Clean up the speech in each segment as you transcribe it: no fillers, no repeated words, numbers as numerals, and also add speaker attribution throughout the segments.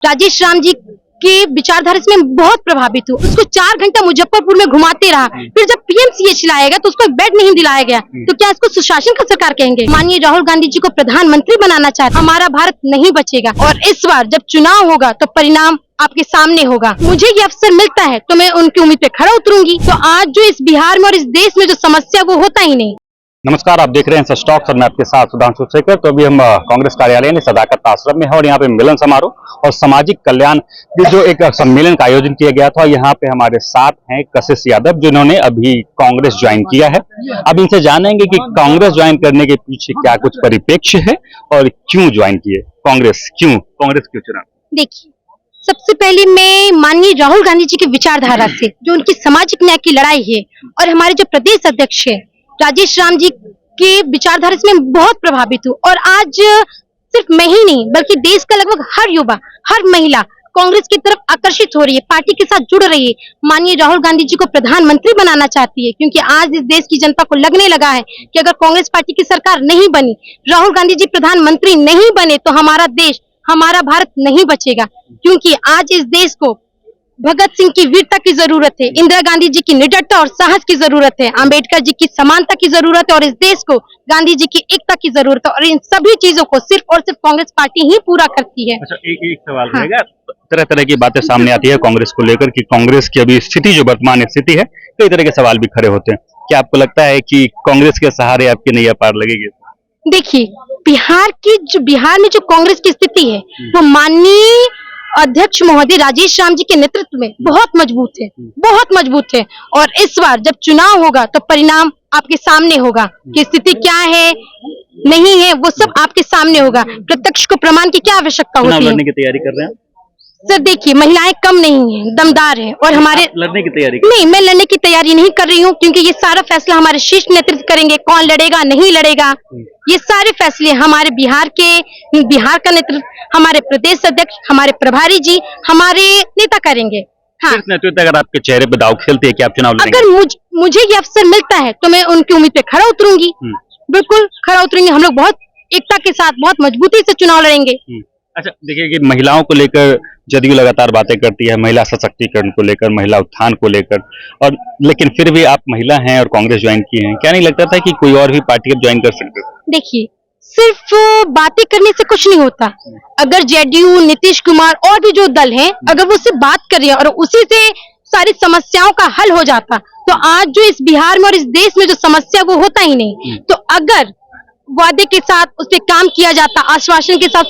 Speaker 1: राजेश राम जी के विचारधारा से मैं बहुत प्रभावित हूँ। उसको 4 घंटा मुजफ्फरपुर में घुमाते रहा, फिर जब पीएमसीएच लाया गया तो उसको एक बेड नहीं दिलाया गया, तो क्या इसको सुशासन का सरकार कहेंगे? माननीय राहुल गांधी जी को प्रधानमंत्री बनाना चाहते, हमारा भारत नहीं बचेगा। और इस बार जब चुनाव होगा तो परिणाम आपके सामने होगा। मुझे ये अवसर मिलता है तो मैं उनकी उम्मीद पे खरा उतरूंगी। तो आज जो इस बिहार में और इस देश में जो समस्या वो होता ही नहीं।
Speaker 2: नमस्कार, आप देख रहे हैं सच टॉक और मैं आपके साथ सुधांशु शेखर। तो अभी हम कांग्रेस कार्यालय में सदाकत आश्रम में हैं और यहाँ पे मिलन समारोह और सामाजिक कल्याण की जो एक सम्मेलन का आयोजन किया गया था। यहाँ पे हमारे साथ हैं कशिश यादव, जिन्होंने अभी कांग्रेस ज्वाइन किया है। अब इनसे जानेंगे कि कांग्रेस ज्वाइन करने के पीछे क्या कुछ परिप्रेक्ष्य है और क्यों ज्वाइन किए कांग्रेस, कांग्रेस क्यों चुना?
Speaker 1: देखिए, सबसे पहले मैं माननीय राहुल गांधी जी की विचारधारा से, जो उनकी सामाजिक न्याय की लड़ाई है, और हमारे जो प्रदेश अध्यक्ष है राजेश राम जी के विचारधारा से मैं बहुत प्रभावित हूँ। और आज सिर्फ मैं ही नहीं बल्कि देश का लगभग हर युवा, हर महिला कांग्रेस की तरफ आकर्षित हो रही है, पार्टी के साथ जुड़ रही है। माननीय राहुल गांधी जी को प्रधानमंत्री बनाना चाहती है, क्योंकि आज इस देश की जनता को लगने लगा है कि अगर कांग्रेस पार्टी की सरकार नहीं बनी, राहुल गांधी जी प्रधानमंत्री नहीं बने, तो हमारा देश, हमारा भारत नहीं बचेगा। क्योंकि आज इस देश को भगत सिंह की वीरता की जरूरत है, इंदिरा गांधी जी की निडरता और साहस की जरूरत है, अंबेडकर जी की समानता की जरूरत है, और इस देश को गांधी जी की एकता की जरूरत है। और इन सभी चीजों को सिर्फ और सिर्फ कांग्रेस पार्टी ही पूरा करती है।
Speaker 2: अच्छा, एक सवाल रहेगा। तरह तरह की बातें सामने आती है कांग्रेस को लेकर कि कांग्रेस की अभी स्थिति, जो वर्तमान स्थिति है, कई तरह के सवाल भी खड़े होते हैं। क्या आपको लगता है कि कांग्रेस के सहारे आपकी नैया पार लगेगी? देखिए,
Speaker 1: बिहार में जो कांग्रेस की स्थिति है वो माननीय अध्यक्ष महोदय राजेश राम जी के नेतृत्व में बहुत मजबूत है, बहुत मजबूत है। और इस बार जब चुनाव होगा तो परिणाम आपके सामने होगा कि स्थिति क्या है, नहीं है, वो सब आपके सामने होगा। प्रत्यक्ष को प्रमाण की क्या आवश्यकता होती है?
Speaker 2: लड़ने की तैयारी कर रहे हैं
Speaker 1: सर? देखिए, महिलाएं कम नहीं हैं, दमदार हैं। और हमारे
Speaker 2: लड़ने की तैयारी
Speaker 1: नहीं, मैं लड़ने की तैयारी नहीं कर रही हूँ, क्योंकि ये सारा फैसला हमारे शीर्ष नेतृत्व करेंगे। कौन लड़ेगा, नहीं लड़ेगा, ये सारे फैसले हमारे बिहार का नेतृत्व, हमारे प्रदेश अध्यक्ष, हमारे प्रभारी जी, हमारे नेता करेंगे। हाँ,
Speaker 2: नेतृत्व अगर आपके चेहरे पे दाव खेलते हैं कि आप चुनाव लड़ेंगे?
Speaker 1: अगर मुझे ये अवसर मिलता है तो मैं उनकी उम्मीद पे खरा उतरूंगी, बिल्कुल खरा उतरूंगी। हम लोग बहुत एकता के साथ, बहुत मजबूती से चुनाव लड़ेंगे।
Speaker 2: अच्छा, देखिए कि महिलाओं को लेकर जदयू लगातार बातें करती है, महिला सशक्तिकरण को लेकर, महिला उत्थान को लेकर, और लेकिन फिर भी आप महिला हैं और कांग्रेस ज्वाइन की हैं। क्या नहीं लगता था कि कोई और भी पार्टी अब ज्वाइन कर सकते?
Speaker 1: देखिए, सिर्फ बातें करने से कुछ नहीं होता। अगर जेडीयू, नीतीश कुमार और भी जो दल हैं, अगर वो सिर्फ बात कर रही है और उसी से सारी समस्याओं का हल हो जाता, तो आज जो इस बिहार में और इस देश में जो समस्या वो होता ही नहीं। तो अगर वादे के साथ उस पर काम किया जाता, आश्वासन के साथ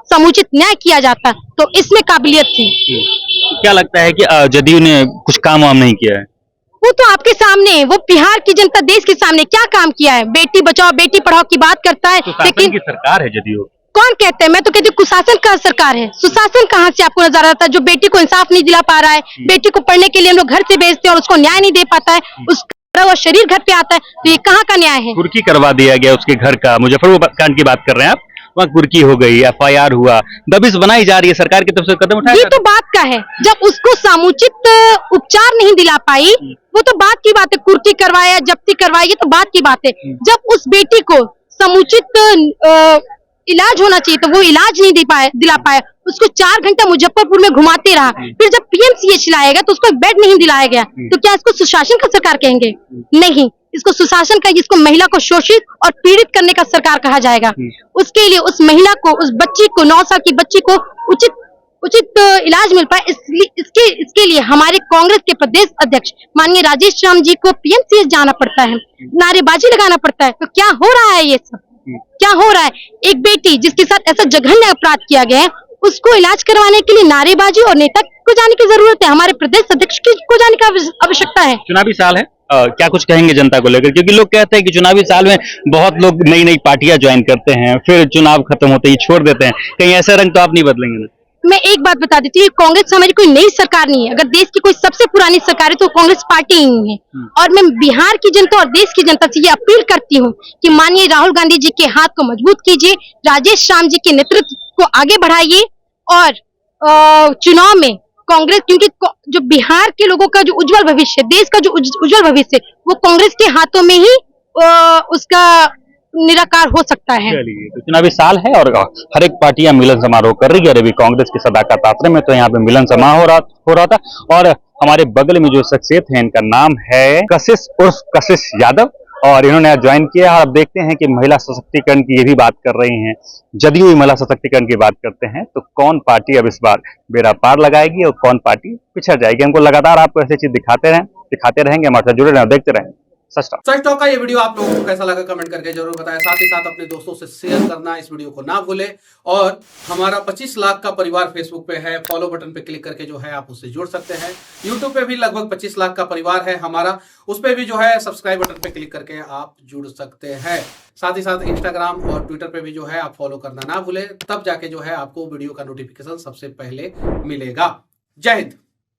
Speaker 1: समुचित न्याय किया जाता, तो इसमें काबिलियत थी।
Speaker 2: क्या लगता है कि जदयू ने कुछ काम वाम नहीं किया है?
Speaker 1: वो तो आपके सामने है, वो बिहार की जनता, देश के सामने क्या काम किया है? बेटी बचाओ बेटी पढ़ाओ की बात करता है, लेकिन
Speaker 2: की सरकार है जदयू।
Speaker 1: कौन कहते हैं? मैं तो कहती हूँ कुशासन का सरकार है। सुशासन कहाँ से आपको नजर आता है? जो बेटी को इंसाफ नहीं दिला पा रहा है, बेटी को पढ़ने के लिए हम लोग घर से भेजते हैं और उसको न्याय नहीं दे पाता है, उसका वो शरीर घर पे आता है, तो ये कहाँ का न्याय है?
Speaker 2: कुर्की करवा दिया गया उसके घर का। मुजफ्फरपुर कांड की बात कर रहे हैं आप, वहाँ कुर्की हो गई, FIR हुआ, दबिश बनाई जा रही है, सरकार की तरफ से कदम उठाया।
Speaker 1: ये तो बात का है, जब उसको समुचित उपचार नहीं दिला पाई, वो तो बात की बात है। कुर्की करवाया, जब्ती करवाई, ये तो बात की बात है। जब उस बेटी को समुचित इलाज होना चाहिए तो वो इलाज नहीं दिला पाया, उसको 4 घंटा मुजफ्फरपुर में घुमाते रहा, फिर जब पीएमसीएच लाया गया तो उसको एक बेड नहीं दिलाया गया, तो क्या इसको सुशासन का सरकार कहेंगे? नहीं, इसको सुशासन का, इसको महिला को शोषित और पीड़ित करने का सरकार कहा जाएगा। उसके लिए उस महिला को, उस बच्ची को, 9 साल की बच्ची को उचित इलाज मिल पाए, इसके लिए हमारे कांग्रेस के प्रदेश अध्यक्ष माननीय राजेश राम जी को पीएमसीएच जाना पड़ता है, नारेबाजी लगाना पड़ता है। तो क्या हो रहा है? ये सब क्या हो रहा है? एक बेटी जिसके साथ ऐसा जघन्य अपराध किया गया है, उसको इलाज करवाने के लिए नारेबाजी और नेता को जाने की जरूरत है, हमारे प्रदेश अध्यक्ष को जाने की आवश्यकता है।
Speaker 2: चुनावी साल है, क्या कुछ कहेंगे जनता को लेकर? क्योंकि लोग कहते हैं कि चुनावी साल में बहुत लोग नई नई पार्टियां ज्वाइन करते हैं, फिर चुनाव खत्म होते ही छोड़ देते हैं। कहीं ऐसा रंग तो आप नहीं बदलेंगे ना?
Speaker 1: मैं एक बात बता देती हूँ, कांग्रेस हमारी कोई नई सरकार नहीं है। अगर देश की कोई सबसे पुरानी सरकार है तो कांग्रेस पार्टी ही है। और मैं बिहार की जनता और देश की जनता से ये अपील करती हूँ कि माननीय राहुल गांधी जी के हाथ को मजबूत कीजिए, राजेश राम जी के नेतृत्व को आगे बढ़ाइए, और चुनाव में कांग्रेस, क्योंकि जो बिहार के लोगों का जो उज्जवल भविष्य, देश का जो उज्जवल भविष्य, वो कांग्रेस के हाथों में ही उसका निराकार हो सकता है।
Speaker 2: चलिए, तो चुनावी साल है और हर एक पार्टियां मिलन समारोह कर रही है और अभी कांग्रेस की सदाकत आश्रम में तो यहाँ पे मिलन समारोह हो रहा था और हमारे बगल में जो शख्सियत है इनका नाम है कशिश उर्फ कशिश यादव और इन्होंने आज ज्वाइन किया और अब देखते हैं कि महिला सशक्तिकरण की ये भी बात कर रही हैं, जदयू महिला सशक्तिकरण की बात करते हैं तो कौन पार्टी अब इस बार बेड़ा पार लगाएगी और कौन पार्टी पिछड़ जाएगी। हमको लगातार आपको ऐसी चीज दिखाते रहेंगे, हमारे साथ जुड़े रहें, देखते रहें सच
Speaker 3: टॉक का ये वीडियो आप लोगों को कैसा लगा कमेंट करके जरूर बताएं। साथ ही साथ अपने दोस्तों से शेयर करना इस वीडियो को ना भूलें और हमारा 25 लाख का परिवार फेसबुक पे है, फॉलो बटन पे क्लिक करके जो है आप उससे जुड़ सकते हैं। यूट्यूब पे भी लगभग 25 लाख का परिवार है हमारा, उस पे भी जो है सब्सक्राइब बटन पे क्लिक करके आप जुड़ सकते हैं। साथ ही साथ इंस्टाग्राम और ट्विटर पे भी जो है आप फॉलो करना ना भूलें, तब जाके जो है आपको वीडियो का नोटिफिकेशन सबसे पहले मिलेगा। जय हिंद।